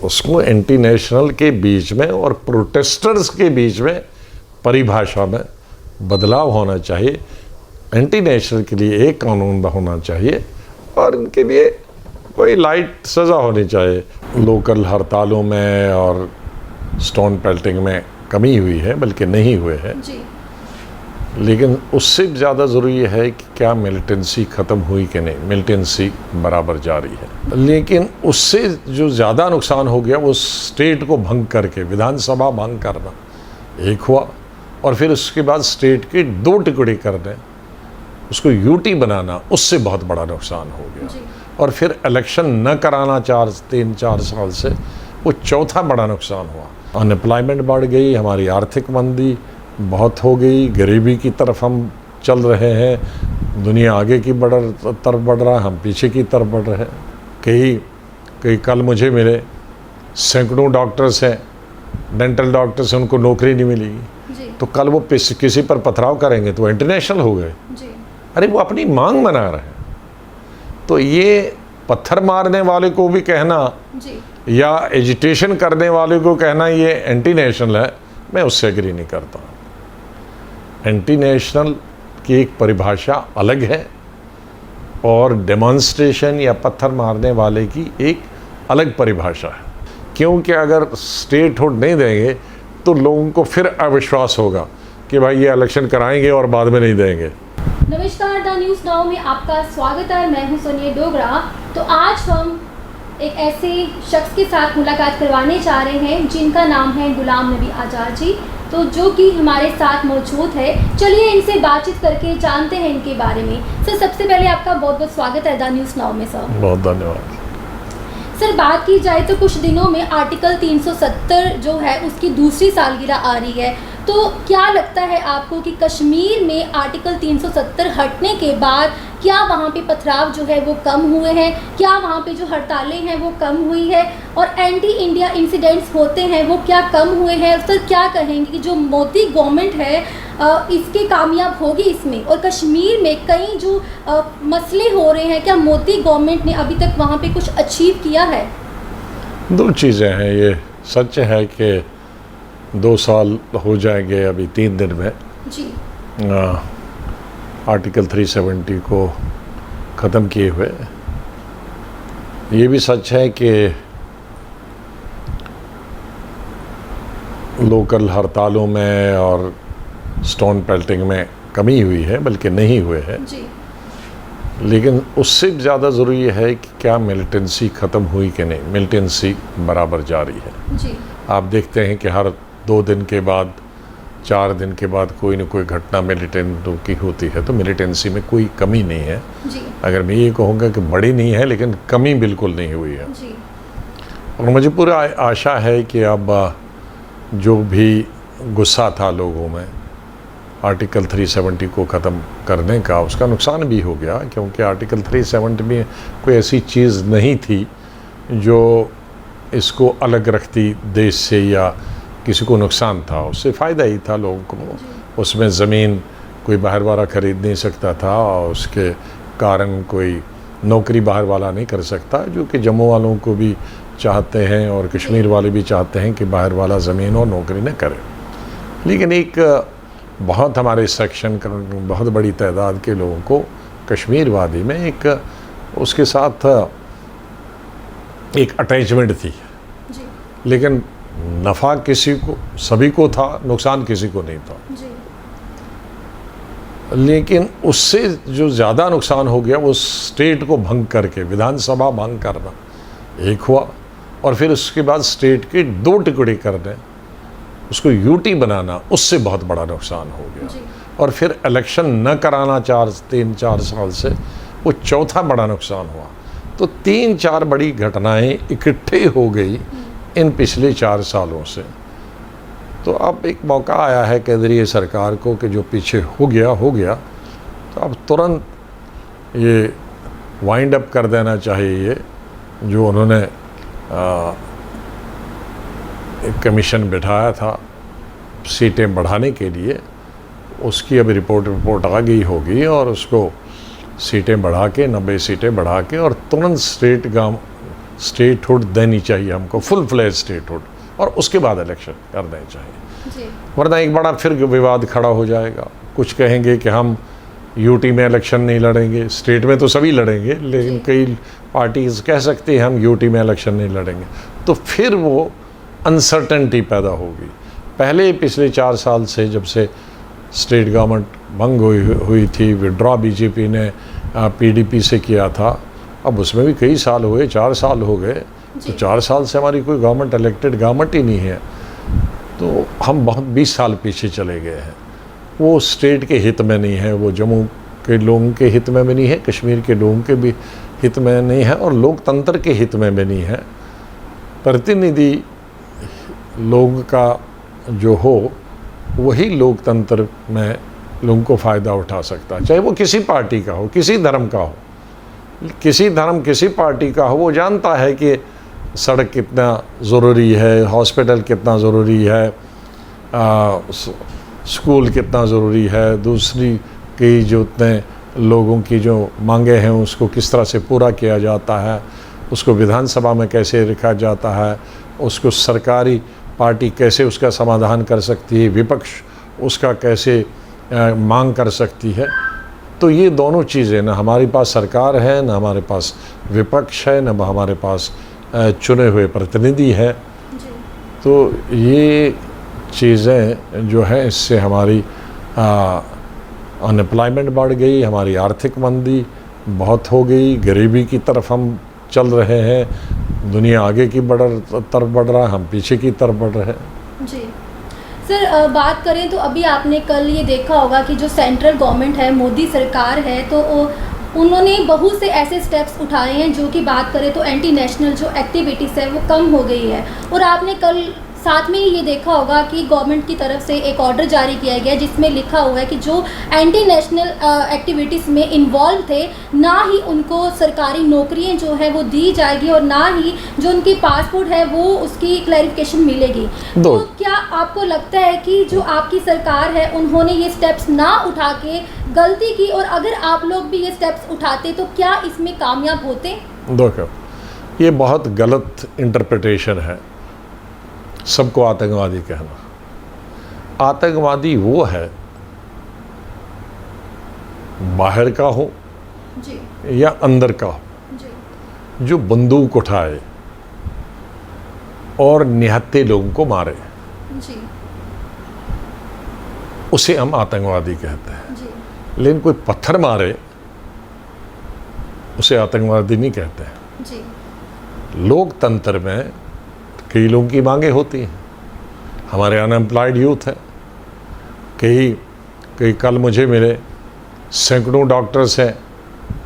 उसको anti national के बीच में और प्रोटेस्टर्स के बीच में परिभाषा में बदलाव होना चाहिए। एंटी नेशनल के लिए एक कानून होना चाहिए और इनके लिए कोई लाइट सज़ा होनी चाहिए। लोकल हड़तालों में और स्टोन पेल्टिंग में कमी हुई है, बल्कि नहीं हुए हैं, लेकिन उससे ज़्यादा ज़रूरी है कि क्या मिलिटेंसी ख़त्म हुई कि नहीं। मिलिटेंसी बराबर जारी है, लेकिन उससे जो ज़्यादा नुकसान हो गया वो स्टेट को भंग करके, विधानसभा भंग करना एक हुआ, और फिर उसके बाद स्टेट के 2 टुकड़े करने, उसको यूटी बनाना, उससे बहुत बड़ा नुकसान हो गया। और फिर इलेक्शन न कराना 3-4 साल से, वो चौथा बड़ा नुकसान हुआ। अनएम्प्लॉयमेंट बढ़ गई, हमारी आर्थिक मंदी बहुत हो गई, गरीबी की तरफ हम चल रहे हैं। दुनिया आगे की तरफ बढ़ रहा है, हम पीछे की तरफ बढ़ रहे हैं। कई कल मुझे मिले, सैकड़ों डॉक्टर्स हैं, डेंटल डॉक्टर्स हैं, उनको नौकरी नहीं मिलेगी, तो कल वो किसी पर पथराव करेंगे तो इंटरनेशनल हो गए। अरे वो अपनी मांग बना रहे हैं। तो ये पत्थर मारने वाले को भी कहना या एजिटेशन करने वाले को कहना ये एंटी नेशनल है, मैं उससे एग्री नहीं करता। एंटी नेशनल की एक परिभाषा अलग है और डेमोन्स्ट्रेशन या पत्थर मारने वाले की एक अलग परिभाषा है। क्योंकि अगर स्टेटहुड नहीं देंगे तो लोगों को फिर अविश्वास होगा कि भाई ये इलेक्शन कराएंगे और बाद में नहीं देंगे। नमस्कार, द न्यूज़ नाउ में आपका स्वागत है। मैं हूं सोनिया डोगरा। तो आज हम एक ऐसे शख्स के साथ मुलाकात करवाने जा रहे हैं जिनका नाम है गुलाम नबी आज़ाद जी, तो जो कि हमारे साथ मौजूद है। चलिए इनसे बातचीत करके जानते हैं इनके बारे में। सर, सबसे पहले आपका बहुत बहुत स्वागत है द न्यूज़ नाउ में। सर बहुत धन्यवाद। सर, बात की जाए तो कुछ दिनों में आर्टिकल 370 जो है उसकी दूसरी सालगिरह आ रही है, तो क्या लगता है आपको कि कश्मीर में आर्टिकल 370 हटने के बाद क्या वहाँ पे पथराव जो है वो कम हुए हैं, क्या वहाँ पे जो हड़तालें हैं वो कम हुई है, और एंटी इंडिया इंसिडेंट्स होते हैं वो क्या कम हुए हैं? सर, क्या कहेंगे कि जो मोदी गवर्नमेंट है इसके कामयाब होगी इसमें, और कश्मीर में कई जो मसले हो रहे हैं, क्या मोदी गवर्नमेंट ने अभी तक वहाँ पे कुछ अचीव किया है? 2 चीज़ें हैं। ये सच है कि 2 साल हो जाएंगे अभी 3 दिन में जी आर्टिकल 370 को ख़त्म किए हुए। ये भी सच है कि लोकल हड़तालों में और स्टोन पेल्टिंग में कमी हुई है, बल्कि नहीं हुए हैं, लेकिन उससे ज़्यादा ज़रूरी है कि क्या मिलिटेंसी ख़त्म हुई कि नहीं। मिलिटेंसी बराबर जारी है। आप देखते हैं कि हर 2 दिन के बाद, 4 दिन के बाद कोई न कोई घटना मिलिटेंटों की होती है, तो मिलिटेंसी में कोई कमी नहीं है। अगर मैं ये कहूँगा कि बड़ी नहीं है, लेकिन कमी बिल्कुल नहीं हुई है। और मुझे पूरा आशा है कि अब जो भी गुस्सा था लोगों में आर्टिकल 370 को ख़त्म करने का, उसका नुकसान भी हो गया, क्योंकि आर्टिकल 370 में कोई ऐसी चीज़ नहीं थी जो इसको अलग रखती देश से या किसी को नुकसान था। उससे फ़ायदा ही था लोगों को। उसमें ज़मीन कोई बाहर वाला ख़रीद नहीं सकता था, और उसके कारण कोई नौकरी बाहर वाला नहीं कर सकता, जो कि जम्मू वालों को भी चाहते हैं और कश्मीर वाले भी चाहते हैं कि बाहर वाला ज़मीन और नौकरी न करे। लेकिन एक बहुत हमारे सेक्शन का बहुत बड़ी तादाद के लोगों को कश्मीर वादी में एक उसके साथ एक अटैचमेंट थी, लेकिन नफ़ा किसी को, सभी को था, नुकसान किसी को नहीं था। लेकिन उससे जो ज़्यादा नुकसान हो गया वो स्टेट को भंग करके, विधानसभा भंग करना एक हुआ, और फिर उसके बाद स्टेट के 2 टुकड़े करने, उसको यूटी बनाना, उससे बहुत बड़ा नुकसान हो गया। और फिर इलेक्शन न कराना 3-4 साल से, वो चौथा बड़ा नुकसान हुआ। तो 3-4 बड़ी घटनाएं इकट्ठे हो गई इन पिछले 4 सालों से। तो अब एक मौका आया है केंद्रीय सरकार को कि जो पीछे हो गया, तो अब तुरंत ये वाइंड अप कर देना चाहिए। ये जो उन्होंने एक कमीशन बिठाया था सीटें बढ़ाने के लिए, उसकी अभी रिपोर्ट आ गई होगी, और उसको सीटें बढ़ा के 90 सीटें बढ़ा के और तुरंत स्टेट स्टेटहुड देनी चाहिए हमको, फुल फ्लैज स्टेटहुड, और उसके बाद इलेक्शन करने चाहिए। जी। वरना एक बड़ा फिर विवाद खड़ा हो जाएगा। कुछ कहेंगे कि हम यूटी में इलेक्शन नहीं लड़ेंगे, स्टेट में तो सभी लड़ेंगे, लेकिन कई पार्टीज कह सकती हैं हम यूटी में इलेक्शन नहीं लड़ेंगे, तो फिर वो अनसर्टेनिटी पैदा होगी। पहले पिछले 4 साल से जब से स्टेट गवर्नमेंट भंग हुई थी, विड्रॉ बीजेपी ने पीडीपी से किया था, अब उसमें भी कई साल हुए, 4 साल हो गए, तो 4 साल से हमारी कोई गवर्नमेंट इलेक्टेड गवर्नमेंट ही नहीं है, तो हम बहुत 20 साल पीछे चले गए हैं। वो स्टेट के हित में नहीं है, वो जम्मू के लोगों के हित में भी नहीं है, कश्मीर के लोगों के भी हित में नहीं है, और लोकतंत्र के हित में भी नहीं है। प्रतिनिधि लोगों का जो हो वही लोकतंत्र में लोगों को फ़ायदा उठा सकता है, चाहे वो किसी पार्टी का हो, किसी धर्म का हो, किसी धर्म किसी पार्टी का हो। वो जानता है कि सड़क कितना ज़रूरी है, हॉस्पिटल कितना ज़रूरी है, स्कूल कितना ज़रूरी है, दूसरी की जो उतने लोगों की जो मांगे हैं उसको किस तरह से पूरा किया जाता है, उसको विधानसभा में कैसे रखा जाता है, उसको सरकारी पार्टी कैसे उसका समाधान कर सकती है, विपक्ष उसका कैसे मांग कर सकती है। तो ये दोनों चीज़ें, ना हमारे पास सरकार है, ना हमारे पास विपक्ष है, ना हमारे पास चुने हुए प्रतिनिधि है। तो ये चीज़ें जो है, इससे हमारी अनएम्प्लॉयमेंट बढ़ गई, हमारी आर्थिक मंदी बहुत हो गई, गरीबी की तरफ हम चल रहे हैं, दुनिया आगे की तरफ बढ़ रहा है, हम पीछे की तरफ बढ़ रहे हैं। जी सर, बात करें तो अभी आपने कल ये देखा होगा कि जो सेंट्रल गवर्नमेंट है, मोदी सरकार है, तो उन्होंने बहुत से ऐसे स्टेप्स उठाए हैं जो कि बात करें तो एंटी नेशनल जो एक्टिविटीज़ है वो कम हो गई है। और आपने कल साथ में ये देखा होगा कि गवर्नमेंट की तरफ से एक ऑर्डर जारी किया गया जिसमें लिखा हुआ है कि जो एंटी नेशनल एक्टिविटीज़ में इन्वॉल्व थे, ना ही उनको सरकारी नौकरियां जो है वो दी जाएगी और ना ही जो उनकी पासपोर्ट है वो उसकी क्लैरिफिकेशन मिलेगी। तो क्या आपको लगता है कि जो आपकी सरकार है उन्होंने ये स्टेप्स ना उठा के गलती की, और अगर आप लोग भी ये स्टेप्स उठाते तो क्या इसमें कामयाब होते? देखो, ये बहुत गलत इंटरप्रिटेशन है सबको आतंकवादी कहना। आतंकवादी वो है, बाहर का हो जी। या अंदर का हो, जी। जो बंदूक उठाए और निहत्थे लोगों को मारे, जी। उसे हम आतंकवादी कहते हैं। जी। लेकिन कोई पत्थर मारे उसे आतंकवादी नहीं कहते हैं। जी। लोकतंत्र में कई लोगों की मांगे होती हैं। हमारे अनएम्प्लॉयड यूथ है, कई कल मुझे मिले, सैकड़ों डॉक्टर्स हैं,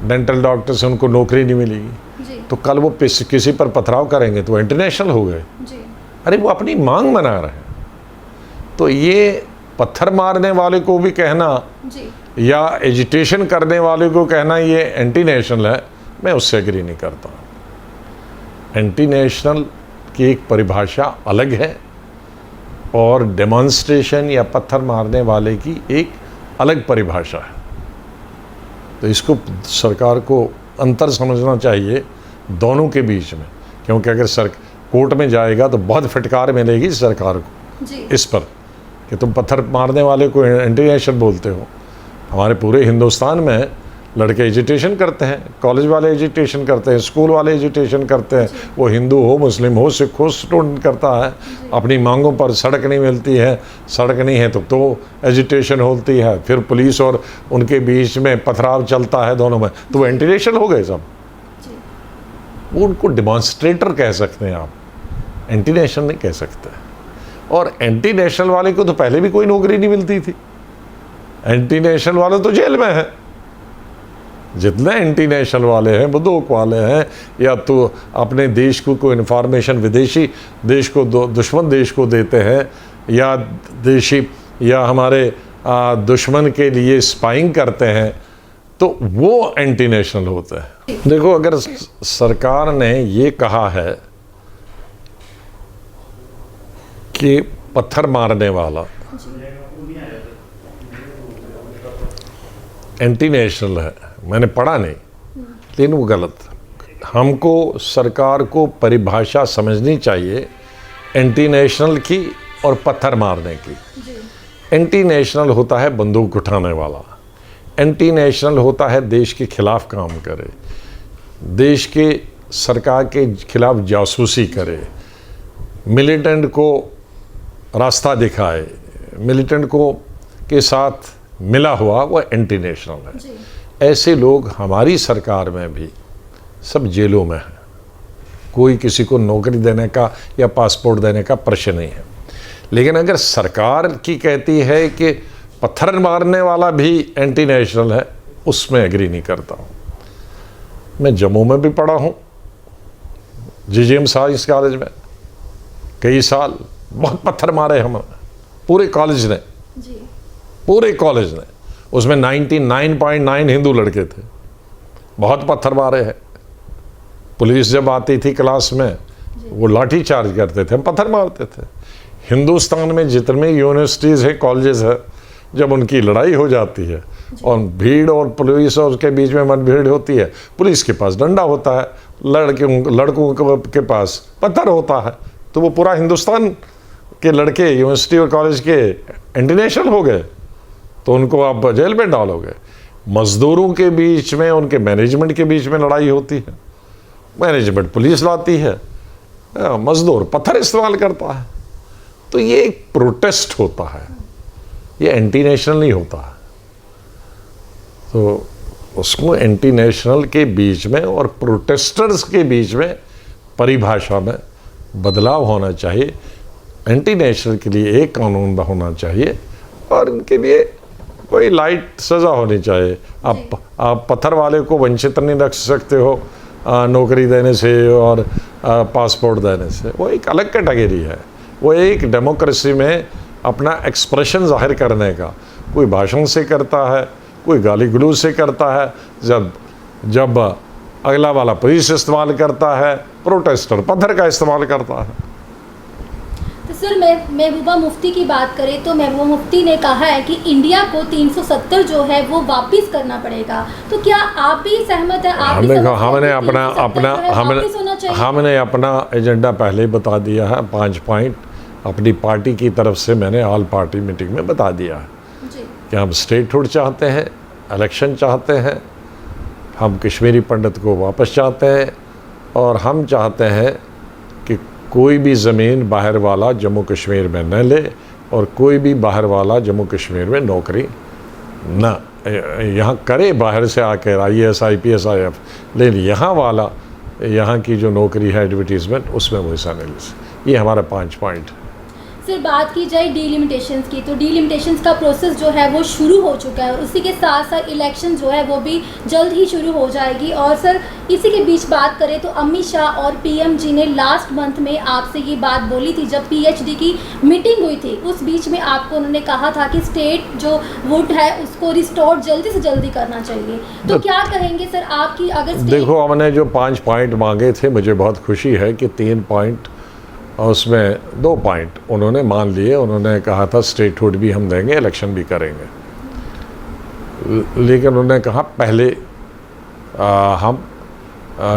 डेंटल डॉक्टर्स हैं, उनको नौकरी नहीं मिलेगी। जी। तो कल वो किसी पर पथराव करेंगे तो इंटरनेशनल हो गए। जी। अरे वो अपनी मांग बना रहे हैं। तो ये पत्थर मारने वाले को भी कहना जी। या एजिटेशन करने वाले को कहना ये एंटी नेशनल है, मैं उससे एग्री नहीं करता। एंटी नेशनल की एक परिभाषा अलग है और डेमोन्स्ट्रेशन या पत्थर मारने वाले की एक अलग परिभाषा है। तो इसको सरकार को अंतर समझना चाहिए दोनों के बीच में, क्योंकि अगर कोर्ट में जाएगा तो बहुत फटकार मिलेगी सरकार को जी। इस पर कि तुम पत्थर मारने वाले को एंटी नेशनल बोलते हो। हमारे पूरे हिंदुस्तान में लड़के एजुटेशन करते हैं, कॉलेज वाले एजुटेशन करते हैं, स्कूल वाले एजुटेशन करते हैं, वो हिंदू हो, मुस्लिम हो, सिख हो, स्टूडेंट करता है। अपनी मांगों पर सड़क नहीं मिलती है, सड़क नहीं है तो एजुटेशन होती है, फिर पुलिस और उनके बीच में पथराव चलता है दोनों में, तो वो एंटी नेशनल हो गए सब। वो उनको डिमॉन्स्ट्रेटर कह सकते हैं आप, एंटी नेशनल नहीं कह सकते। और एंटी नेशनल वाले को तो पहले भी कोई नौकरी नहीं मिलती थी। एंटी नेशनल वाले तो जेल में है। जितने एंटी नेशनल वाले हैं, बंदूक वाले हैं, या तो अपने देश को कोई इन्फॉर्मेशन विदेशी देश को दुश्मन देश को देते हैं, या देशी या हमारे दुश्मन के लिए स्पाइंग करते हैं, तो वो एंटी नेशनल होते हैं। देखो, अगर सरकार ने ये कहा है कि पत्थर मारने वाला एंटी नेशनल है, मैंने पढ़ा नहीं, लेकिन वो गलत। हमको सरकार को परिभाषा समझनी चाहिए एंटी नेशनल की और पत्थर मारने की। एंटी नेशनल होता है बंदूक उठाने वाला, एंटी नेशनल होता है देश के खिलाफ काम करे, देश के सरकार के खिलाफ जासूसी करे, मिलिटेंट को रास्ता दिखाए, मिलिटेंट को के साथ मिला हुआ, वो एंटी नेशनल है। ऐसे लोग हमारी सरकार में भी सब जेलों में हैं। कोई किसी को नौकरी देने का या पासपोर्ट देने का प्रश्न नहीं है। लेकिन अगर सरकार की कहती है कि पत्थर मारने वाला भी एंटी नेशनल है, उसमें एग्री नहीं करता हूँ। मैं जम्मू में भी पढ़ा हूँ, जीजीएम साइंस कॉलेज में कई साल बहुत पत्थर मारे हम, पूरे कॉलेज ने, पूरे कॉलेज ने। उसमें 99.9 हिंदू लड़के थे, बहुत पत्थर मारे हैं। पुलिस जब आती थी क्लास में वो लाठी चार्ज करते थे, हम पत्थर मारते थे। हिंदुस्तान में जितने यूनिवर्सिटीज़ है, कॉलेजेस है, जब उनकी लड़ाई हो जाती है और भीड़ और पुलिस और उसके बीच में मतभेड़ होती है, पुलिस के पास डंडा होता है, लड़कों के पास पत्थर होता है, तो वो पूरा हिंदुस्तान के लड़के यूनिवर्सिटी और कॉलेज के एंटी नेशनल हो गए, तो उनको आप जेल में डालोगे। मजदूरों के बीच में, उनके मैनेजमेंट के बीच में लड़ाई होती है, मैनेजमेंट पुलिस लाती है, मजदूर पत्थर इस्तेमाल करता है, तो ये एक प्रोटेस्ट होता है, ये एंटी नेशनल नहीं होता। तो उसको एंटी नेशनल के बीच में और प्रोटेस्टर्स के बीच में परिभाषा में बदलाव होना चाहिए। एंटी नेशनल के लिए एक कानून होना चाहिए और इनके लिए कोई लाइट सज़ा होनी चाहिए। आप पत्थर वाले को वंचित नहीं रख सकते हो नौकरी देने से और पासपोर्ट देने से, वो एक अलग कैटेगरी है। वो एक डेमोक्रेसी में अपना एक्सप्रेशन जाहिर करने का, कोई भाषण से करता है, कोई गाली गलौज से करता है, जब अगला वाला पुलिस इस्तेमाल करता है, प्रोटेस्टर पत्थर का इस्तेमाल करता है। तो सर, महबूबा मुफ्ती की बात करें तो महबूबा मुफ्ती ने कहा है कि इंडिया को 370 जो है वो वापस करना पड़ेगा, तो क्या आप भी सहमत हैं? हमने अपना एजेंडा पहले ही बता दिया है, 5 पॉइंट अपनी पार्टी की तरफ से मैंने ऑल पार्टी मीटिंग में बता दिया है कि हम स्टेटहुड चाहते हैं, इलेक्शन चाहते हैं, हम कश्मीरी पंडित को वापस चाहते हैं, और हम चाहते हैं कि कोई भी ज़मीन बाहर वाला जम्मू कश्मीर में न ले और कोई भी बाहर वाला जम्मू कश्मीर में नौकरी न यहाँ करे, बाहर से आकर IAS IPS IF, लेकिन यहाँ वाला, यहाँ की जो नौकरी है एडवर्टीज़मेंट, उसमें वो हिस्सा नहीं ले। ये हमारा 5 पॉइंट। सर, बात की जाए डीलिमिटेशंस की, तो डीलिमिटेशंस का प्रोसेस जो है वो शुरू हो चुका है और उसी के साथ साथ इलेक्शन जो है वो भी जल्द ही शुरू हो जाएगी। और सर, इसी के बीच बात करें तो अमित शाह और PM जी ने लास्ट मंथ में आपसे ये बात बोली थी, जब PhD की मीटिंग हुई थी, उस बीच में आपको उन्होंने कहा था कि स्टेट जो वुड है उसको रिस्टोर जल्दी से जल्दी करना चाहिए। तो क्या कहेंगे सर आपकी? अगर देखो, हमने जो 5 पॉइंट मांगे थे, मुझे बहुत खुशी है कि 3 पॉइंट और उसमें 2 पॉइंट उन्होंने मान लिए। उन्होंने कहा था स्टेटहुड भी हम देंगे, इलेक्शन भी करेंगे, लेकिन उन्होंने कहा पहले हम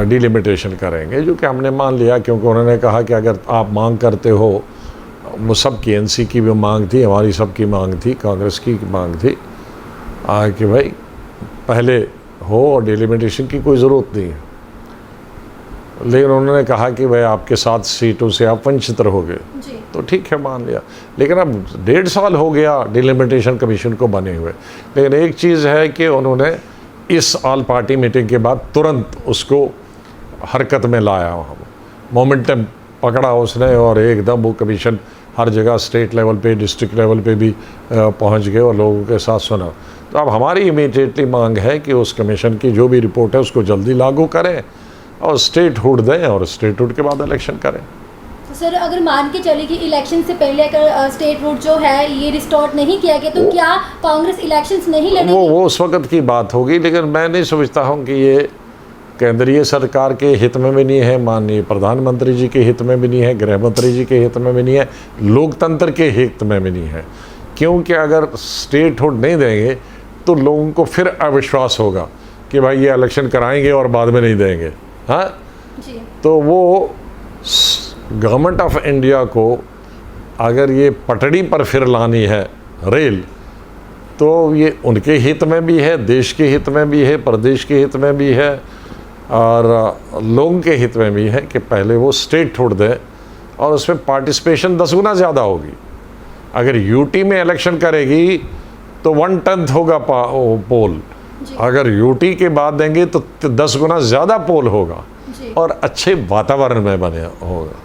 डिलिमिटेशन करेंगे, जो कि हमने मान लिया, क्योंकि उन्होंने कहा कि अगर आप मांग करते हो, वो सबकी NC की भी मांग थी, हमारी सबकी मांग थी, कांग्रेस की मांग थी कि भाई पहले हो और डिलिमिटेशन की कोई ज़रूरत नहीं है। लेकिन उन्होंने कहा कि भाई आपके 7 सीटों से आप वंचित रहोगे, तो ठीक है, मान लिया। लेकिन अब 1.5 साल हो गया डिलिमिटेशन कमीशन को बने हुए। लेकिन एक चीज़ है कि उन्होंने इस ऑल पार्टी मीटिंग के बाद तुरंत उसको हरकत में लाया, मोमेंटम पकड़ा उसने, और एकदम वो कमीशन हर जगह स्टेट लेवल पे, डिस्ट्रिक्ट लेवल पे भी पहुंच गए और लोगों के साथ सुना। तो अब हमारी इमीडिएटली मांग है कि उस कमीशन की जो भी रिपोर्ट है उसको जल्दी लागू करें और स्टेटहुड दें और स्टेटहुड के बाद इलेक्शन करें। तो सर, अगर मान के चले कि इलेक्शन से पहले अगर स्टेटहुड जो है ये रिस्टोर नहीं किया गया, तो क्या कांग्रेस इलेक्शंस नहीं लड़ेगी? वो उस वक्त की बात होगी, लेकिन मैं नहीं समझता हूँ कि ये केंद्रीय सरकार के हित में भी नहीं है, माननीय प्रधानमंत्री जी के हित में भी नहीं है, गृह मंत्री जी के हित में भी नहीं है, लोकतंत्र के हित में भी नहीं है। क्योंकि अगर स्टेटहुड नहीं देंगे तो लोगों को फिर अविश्वास होगा कि भाई ये इलेक्शन कराएंगे और बाद में नहीं देंगे, हाँ, जी तो वो गवर्नमेंट ऑफ इंडिया को अगर ये पटड़ी पर फिर लानी है रेल, तो ये उनके हित में भी है, देश के हित में भी है, प्रदेश के हित में भी है और लोगों के हित में भी है कि पहले वो स्टेट छोड़ दें और उसमें पार्टिसिपेशन 10 गुना ज़्यादा होगी। अगर यूटी में इलेक्शन करेगी तो 1/10 होगा पोल, जी अगर यूटी के बाद देंगे तो 10 गुना ज़्यादा पोल होगा जी। और अच्छे वातावरण में बने होगा।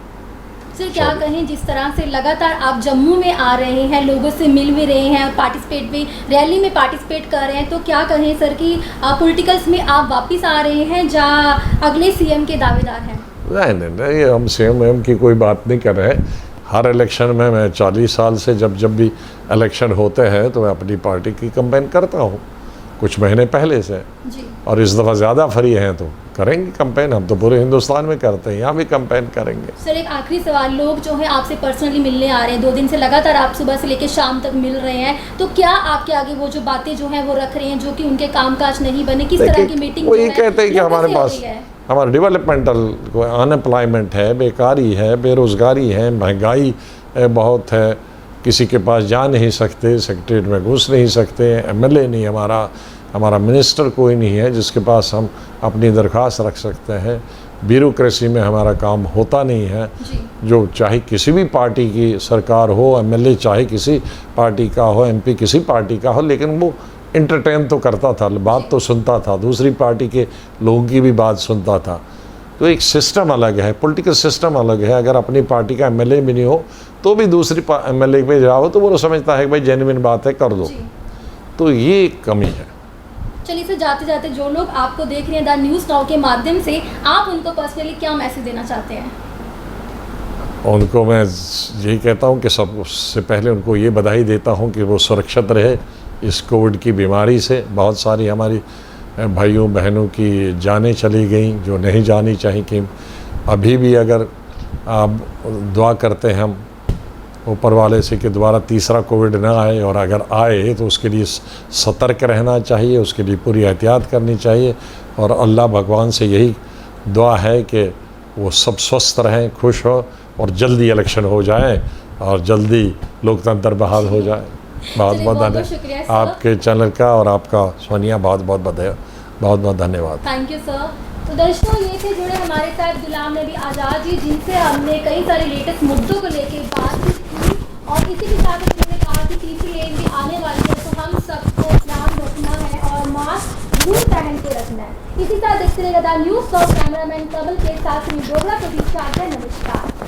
सर क्या कहें, जिस तरह से लगातार आप जम्मू में आ रहे हैं, लोगों से मिल भी रहे हैं, पार्टिसिपेट भी, रैली में पार्टिसिपेट कर रहे हैं, तो क्या कहें सर कि पॉलिटिकल्स में आप वापस आ रहे हैं या अगले सीएम के दावेदार हैं? नहीं, हम सीएम की कोई बात नहीं कर रहे हैं। हर इलेक्शन में मैं 40 साल से जब भी इलेक्शन होते हैं तो मैं अपनी पार्टी की कैंपेन करता हूँ, कुछ महीने पहले से, जी और इस दफ़ा ज़्यादा फ्री हैं तो करेंगे कैंपेन। हम तो पूरे हिंदुस्तान में करते हैं, यहाँ भी कैंपेन करेंगे। सर एक आखिरी सवाल, लोग जो है आपसे पर्सनली मिलने आ रहे हैं, 2 दिन से लगातार आप सुबह से लेकर शाम तक मिल रहे हैं, तो क्या आपके आगे वो जो बातें जो हैं वो रख रहे हैं जो कि उनके कामकाज नहीं बने, किस तरह की मीटिंग? वो ये कहते हैं कि हमारे पास हमारा डेवलपमेंटल अनएम्प्लॉयमेंट है, बेकारी है, बेरोज़गारी है, महंगाई बहुत है, किसी के पास जा नहीं सकते, सेक्रेटरीट में घुस नहीं सकते, एमएलए नहीं, हमारा मिनिस्टर कोई नहीं है जिसके पास हम अपनी दरख्वास्त रख सकते हैं, ब्यूरोक्रेसी में हमारा काम होता नहीं है। जो चाहे किसी भी पार्टी की सरकार हो, एमएलए चाहे किसी पार्टी का हो, एमपी किसी पार्टी का हो, लेकिन वो इंटरटेन तो करता था, बात तो सुनता था, दूसरी पार्टी के लोगों की भी बात सुनता था। तो एक सिस्टम अलग है, पॉलिटिकल सिस्टम अलग है। अगर अपनी पार्टी का एमएलए भी नहीं हो तो भी दूसरी एमएलए पे जाओ तो वो समझता है कि भाई जेन्युइन बात है, कर दो। तो ये कमी है। चलिए सर, जाते जाते जो लोग आपको देख रहे हैं द न्यूज़ नाउ के माध्यम से, आप उनको पर्सनली क्या मैसेज देना चाहते हैं? उनको मैं यही कहता हूँ कि सबसे पहले उनको ये बधाई देता हूँ कि वो सुरक्षित रहे इस कोविड की बीमारी से। बहुत सारी हमारी भाइयों बहनों की जानें चली गई जो नहीं जानी चाहिए। कि अभी भी अगर आप दुआ करते हैं हम ऊपर वाले से कि दोबारा तीसरा कोविड ना आए, और अगर आए तो उसके लिए सतर्क रहना चाहिए, उसके लिए पूरी एहतियात करनी चाहिए। और अल्लाह भगवान से यही दुआ है कि वो सब स्वस्थ रहें, खुश हो और जल्दी इलेक्शन हो जाए और जल्दी लोकतंत्र बहाल हो जाए। बहुत बहुत धन्यवाद आपके चैनल का और आपका सोनिया, बहुत बहुत धन्यवाद। Thank you sir. तो दर्शकों, ये थे जुड़े हमारे साथ गुलाम नबी आज़ाद जी, जिनसे हमने कई सारे लेटेस्ट मुद्दों को लेकर बातचीत की, और इसी के साथ उन्होंने कहा कि तीसरी लेन भी आने वाली है, तो हम सबको ध्यान रखना है और मास्क जरूर पहन के रखना है। इसी साथ देखते रहेगा द न्यूज़ नाउ। कैमरामैन कमल के साथ में डोगरा प्रतीक्षा। नमस्कार।